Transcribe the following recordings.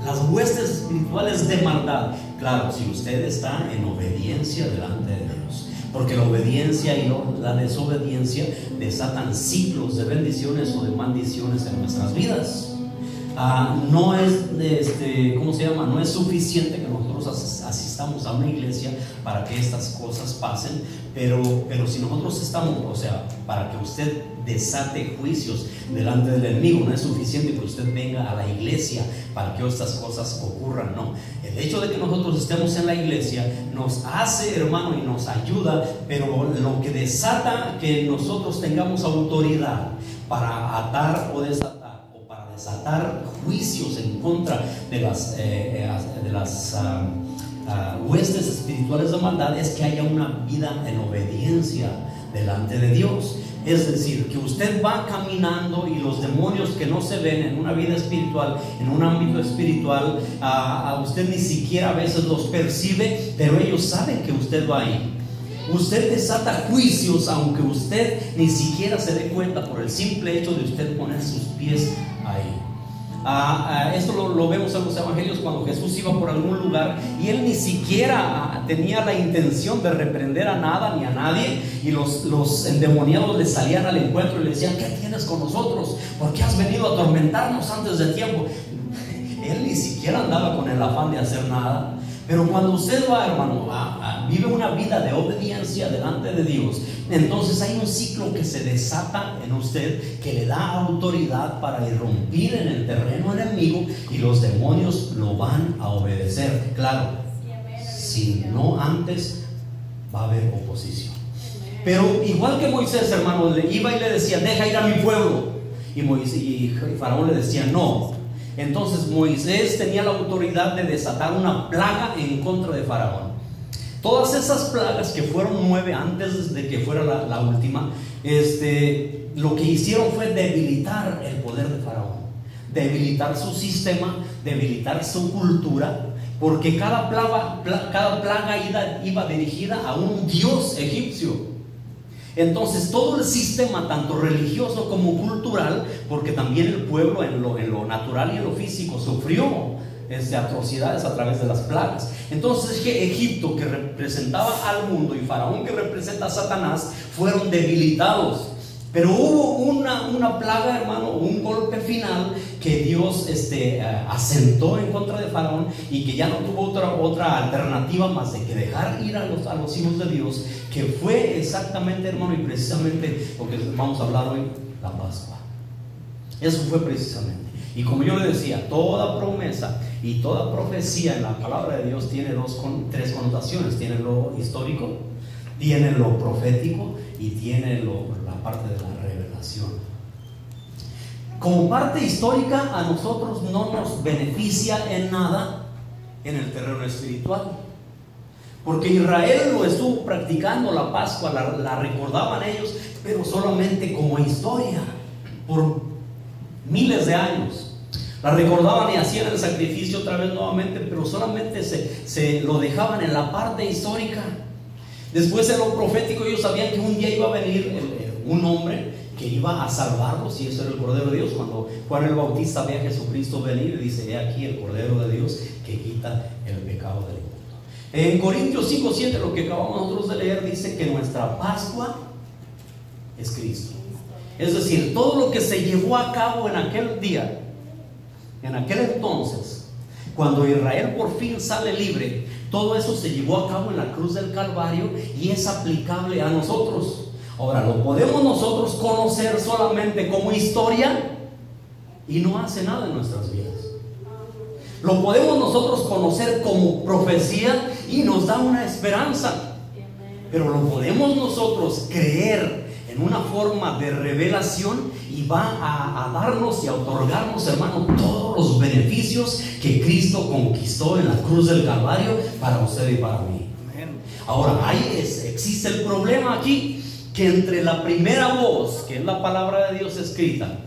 las huestes espirituales de maldad. Claro, si usted está en obediencia delante de Dios, porque la obediencia y la desobediencia desatan ciclos de bendiciones o de maldiciones en nuestras vidas. No es, ¿cómo se llama? No es suficiente que nosotros asistamos a una iglesia para que estas cosas pasen, pero si nosotros estamos, o sea, para que usted desate juicios delante del enemigo, no es suficiente que usted venga a la iglesia para que estas cosas ocurran, no. El hecho de que nosotros estemos en la iglesia nos hace, hermano, y nos ayuda, pero lo que desata que nosotros tengamos autoridad para atar o desatar juicios en contra de las huestes espirituales de maldad es que haya una vida en obediencia delante de Dios. Es decir, que usted va caminando y los demonios que no se ven en una vida espiritual, en un ámbito espiritual, a usted ni siquiera a veces los percibe, pero ellos saben que usted va ahí. Usted desata juicios aunque usted ni siquiera se dé cuenta, por el simple hecho de usted poner sus pies ahí. Esto lo vemos en los evangelios cuando Jesús iba por algún lugar y él ni siquiera tenía la intención de reprender a nada ni a nadie, y los endemoniados le salían al encuentro y le decían: ¿qué tienes con nosotros? ¿Por qué has venido a atormentarnos antes de tiempo? Él ni siquiera andaba con el afán de hacer nada. Pero cuando usted va, hermano, vive una vida de obediencia delante de Dios, entonces hay un ciclo que se desata en usted que le da autoridad para irrumpir en el terreno enemigo, y los demonios lo van a obedecer. Claro, si no antes va a haber oposición. Pero igual que Moisés, hermano, le iba y le decía: deja ir a mi pueblo, y Faraón le decía: no. Entonces Moisés tenía la autoridad de desatar una plaga en contra de Faraón. Todas esas plagas, que fueron 9 antes de que fuera la última, lo que hicieron fue debilitar el poder de Faraón, debilitar su sistema, debilitar su cultura, porque cada plaga iba dirigida a un dios egipcio. Entonces todo el sistema, tanto religioso como cultural, porque también el pueblo en lo natural y en lo físico sufrió atrocidades a través de las plagas. Entonces Egipto, que representaba al mundo, y Faraón, que representa a Satanás, fueron debilitados. Pero hubo una plaga, hermano, un golpe final que Dios asentó en contra de Faraón, y que ya no tuvo otra alternativa más de que dejar ir a los hijos de Dios, que fue exactamente, hermano, y precisamente lo que vamos a hablar hoy: la Pascua. Eso fue precisamente. Y como yo le decía, toda promesa y toda profecía en la palabra de Dios tiene tres connotaciones: tiene lo histórico, tiene lo profético y tiene la parte de la revelación. Como parte histórica, a nosotros no nos beneficia en nada en el terreno espiritual, porque Israel lo estuvo practicando, la Pascua la recordaban ellos, pero solamente como historia por miles de años. La recordaban y hacían el sacrificio otra vez nuevamente, pero solamente se lo dejaban en la parte histórica. Después, en lo profético, ellos sabían que un día iba a venir un hombre que iba a salvarlos, y eso era el Cordero de Dios. Cuando Juan el Bautista ve a Jesucristo venir, dice: he aquí el Cordero de Dios que quita el pecado del mundo. En Corintios 5:7, lo que acabamos nosotros de leer, dice que nuestra Pascua es Cristo. Es decir, todo lo que se llevó a cabo en aquel día, en aquel entonces, cuando Israel por fin sale libre, todo eso se llevó a cabo en la cruz del Calvario, y es aplicable a nosotros. Ahora, lo podemos nosotros conocer solamente como historia y no hace nada en nuestras vidas. Lo podemos nosotros conocer como profecía y nos da una esperanza, pero lo podemos nosotros creer en una forma de revelación, y va a darnos y a otorgarnos, hermano, todos los beneficios que Cristo conquistó en la cruz del Calvario para usted y para mí. Ahora, existe el problema aquí, que entre la primera voz, que es la palabra de Dios escrita,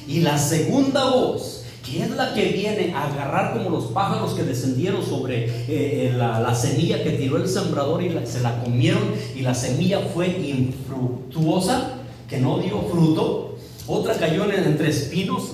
y la segunda voz, que es la que viene a agarrar como los pájaros que descendieron sobre la semilla que tiró el sembrador, y se la comieron, y la semilla fue infructuosa, que no dio fruto. Otra cayó entre espinos,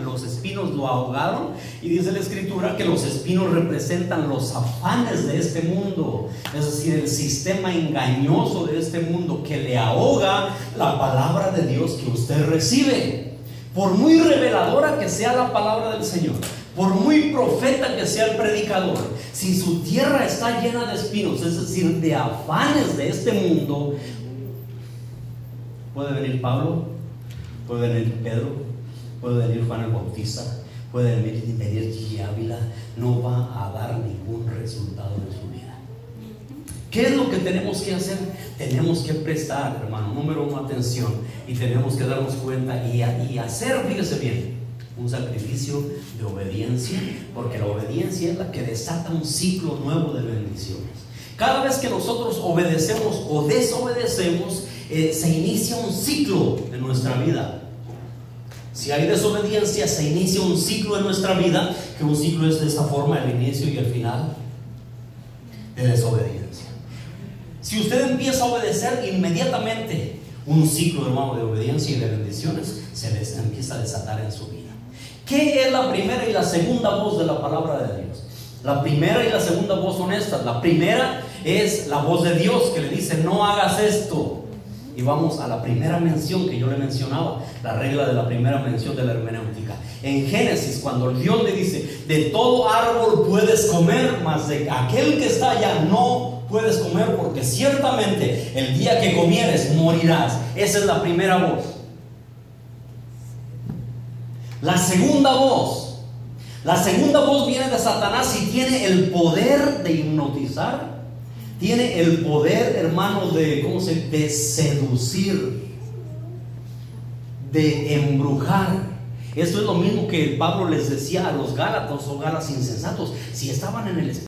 los espinos lo ahogaron, y dice la escritura que los espinos representan los afanes de este mundo, es decir, el sistema engañoso de este mundo que le ahoga la palabra de Dios que usted recibe. Por muy reveladora que sea la palabra del Señor, por muy profeta que sea el predicador, si su tierra está llena de espinos, es decir, de afanes de este mundo, puede venir Pablo, puede venir Pedro, puede venir Juan el Bautista, puede venir Gigi Ávila, no va a dar ningún resultado en su vida. ¿Qué es lo que tenemos que hacer? Tenemos que prestar, hermano, número uno, atención, y tenemos que darnos cuenta y hacer, fíjese bien, un sacrificio de obediencia, porque la obediencia es la que desata un ciclo nuevo de bendiciones. Cada vez que nosotros obedecemos o desobedecemos, se inicia un ciclo en nuestra vida. Si hay desobediencia, se inicia un ciclo en nuestra vida, que un ciclo es de esta forma, el inicio y el final de desobediencia. Si usted empieza a obedecer, inmediatamente un ciclo, hermano, de obediencia y de bendiciones se empieza a desatar en su vida. ¿Qué es la primera y la segunda voz de la palabra de Dios? La primera y la segunda voz son estas. La primera es la voz de Dios que le dice: no hagas esto. Y vamos a la primera mención que yo le mencionaba, la regla de la primera mención de la hermenéutica. En Génesis, cuando Dios le dice: de todo árbol puedes comer, mas de aquel que está allá no puedes comer, porque ciertamente el día que comieres morirás. Esa es la primera voz. La segunda voz viene de Satanás y tiene el poder de hipnotizar. Tiene el poder, hermano, de seducir, de embrujar. Esto es lo mismo que Pablo les decía a los Gálatas o Gálatas insensatos. Si estaban en el